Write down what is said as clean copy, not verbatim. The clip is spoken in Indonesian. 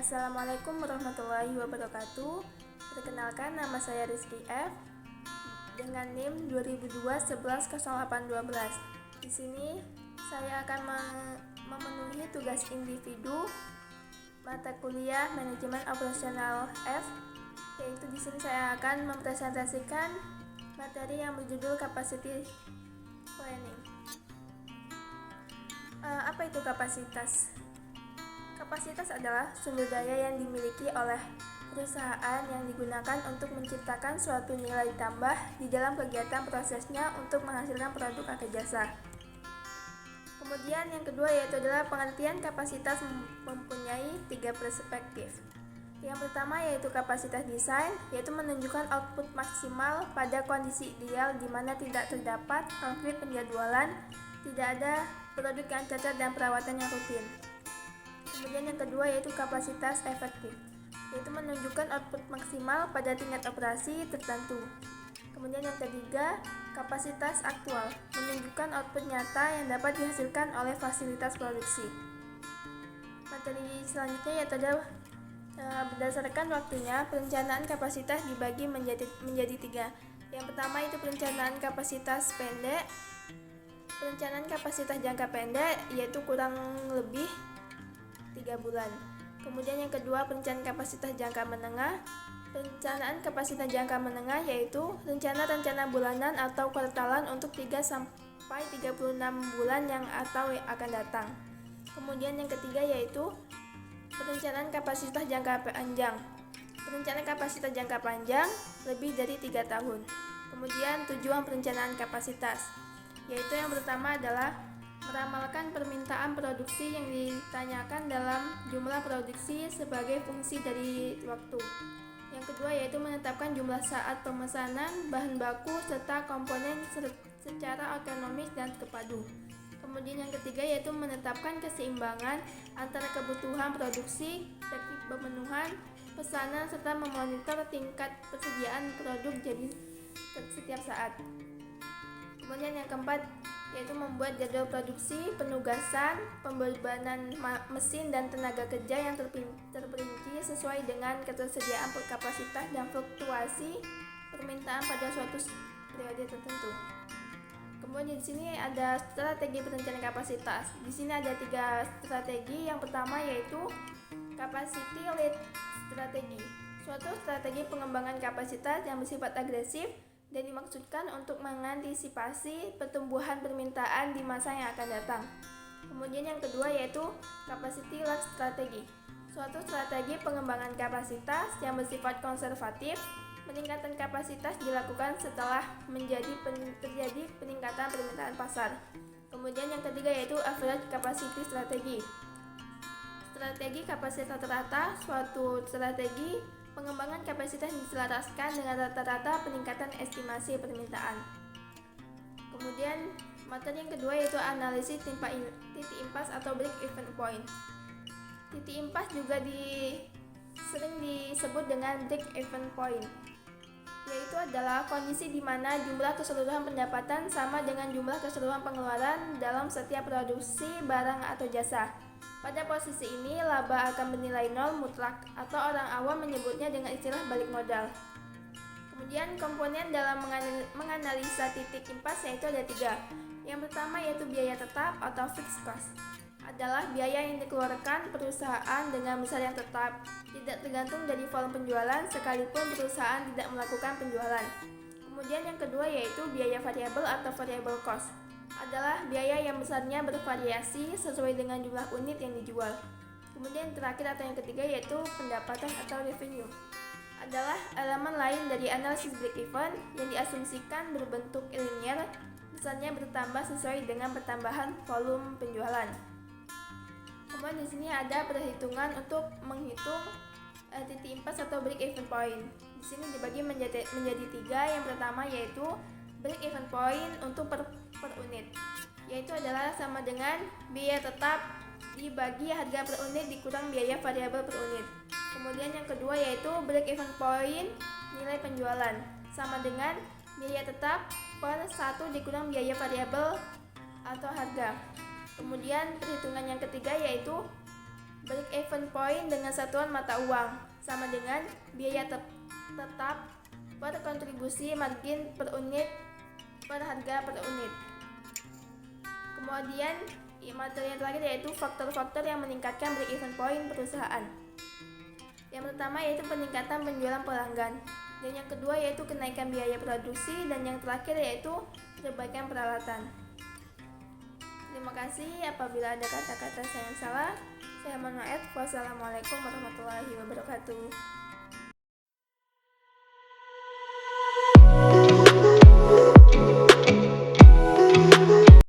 Assalamualaikum warahmatullahi wabarakatuh. Perkenalkan, nama saya Rizky F dengan NIM 2002-110812. Di sini saya akan memenuhi tugas individu mata kuliah Manajemen Operasional F, yaitu di sini saya akan mempresentasikan materi yang berjudul Capacity Planning. Apa itu kapasitas? Kapasitas adalah sumber daya yang dimiliki oleh perusahaan yang digunakan untuk menciptakan suatu nilai tambah di dalam kegiatan prosesnya untuk menghasilkan produk atau jasa. Kemudian yang kedua yaitu adalah pengertian kapasitas mempunyai 3 perspektif. Yang pertama yaitu kapasitas desain, yaitu menunjukkan output maksimal pada kondisi ideal di mana tidak terdapat konflik penjadwalan, tidak ada produk yang cacat dan perawatan yang rutin. Kemudian yang kedua yaitu kapasitas efektif, yaitu menunjukkan output maksimal pada tingkat operasi tertentu. Kemudian yang ketiga, kapasitas aktual, menunjukkan output nyata yang dapat dihasilkan oleh fasilitas produksi. Materi selanjutnya yaitu adalah berdasarkan waktunya, perencanaan kapasitas dibagi menjadi 3. Yang pertama itu perencanaan kapasitas pendek. Perencanaan kapasitas jangka pendek yaitu kurang lebih 3 bulan. Kemudian yang kedua, perencanaan kapasitas jangka menengah. Perencanaan kapasitas jangka menengah yaitu rencana bulanan atau kuartalan untuk 3-36 bulan yang akan datang. Kemudian yang ketiga yaitu perencanaan kapasitas jangka panjang. Perencanaan kapasitas jangka panjang lebih dari 3 tahun. Kemudian tujuan perencanaan kapasitas, yaitu yang pertama adalah meramalkan permintaan produksi yang ditanyakan dalam jumlah produksi sebagai fungsi dari waktu. Yang kedua yaitu menetapkan jumlah saat pemesanan, bahan baku, serta komponen secara otonomis dan terpadu. Kemudian yang ketiga yaitu menetapkan keseimbangan antara kebutuhan produksi, teknik pemenuhan, pesanan, serta memonitor tingkat persediaan produk jadi setiap saat. Kemudian yang keempat yaitu membuat jadwal produksi, penugasan, pembebanan mesin dan tenaga kerja yang terperinci sesuai dengan ketersediaan kapasitas dan fluktuasi permintaan pada suatu periode tertentu. Kemudian di sini ada strategi perencanaan kapasitas. Di sini ada 3 strategi. Yang pertama yaitu capacity lead strategi. Suatu strategi pengembangan kapasitas yang bersifat agresif dan dimaksudkan untuk mengantisipasi pertumbuhan permintaan di masa yang akan datang. Kemudian yang kedua yaitu capacity lag strategi. Suatu strategi pengembangan kapasitas yang bersifat konservatif. Peningkatan kapasitas dilakukan setelah terjadi peningkatan permintaan pasar. Kemudian yang ketiga yaitu average capacity strategi. Strategi kapasitas rata, suatu strategi pengembangan kapasitas diselaraskan dengan rata-rata peningkatan estimasi permintaan. Kemudian materi yang kedua yaitu analisis titik impas atau break even point. Titik impas juga sering disebut dengan break even point, yaitu adalah kondisi di mana jumlah keseluruhan pendapatan sama dengan jumlah keseluruhan pengeluaran dalam setiap produksi barang atau jasa. Pada posisi ini, laba akan bernilai nol mutlak atau orang awam menyebutnya dengan istilah balik modal. Kemudian komponen dalam menganalisa titik impas yaitu ada 3. Yang pertama yaitu biaya tetap atau fixed cost. Adalah biaya yang dikeluarkan perusahaan dengan besar yang tetap, tidak tergantung dari volume penjualan sekalipun perusahaan tidak melakukan penjualan. Kemudian yang kedua yaitu biaya variabel atau variable cost. Adalah biaya yang besarnya bervariasi sesuai dengan jumlah unit yang dijual. Kemudian terakhir atau yang ketiga yaitu pendapatan atau revenue. Adalah elemen lain dari analisis break even yang diasumsikan berbentuk linear, besarnya bertambah sesuai dengan pertambahan volume penjualan. Kemudian di sini ada perhitungan untuk menghitung titik impas atau break even point. Di sini dibagi menjadi 3. Yang pertama yaitu break even point untuk per unit, yaitu adalah sama dengan biaya tetap dibagi harga per unit dikurang biaya variabel per unit. Kemudian yang kedua yaitu break even point nilai penjualan sama dengan biaya tetap per 1 dikurang biaya variabel atau harga. Kemudian perhitungan yang ketiga yaitu Break even point dengan satuan mata uang sama dengan biaya tetap per kontribusi margin per unit per harga per unit. Kemudian materi yang terakhir yaitu faktor-faktor yang meningkatkan break even point perusahaan. Yang pertama yaitu peningkatan penjualan pelanggan, dan yang kedua yaitu kenaikan biaya produksi, dan yang terakhir yaitu perbaikan peralatan. Terima kasih. Apabila ada kata-kata saya yang salah, saya mohon maaf. Wassalamualaikum warahmatullahi wabarakatuh.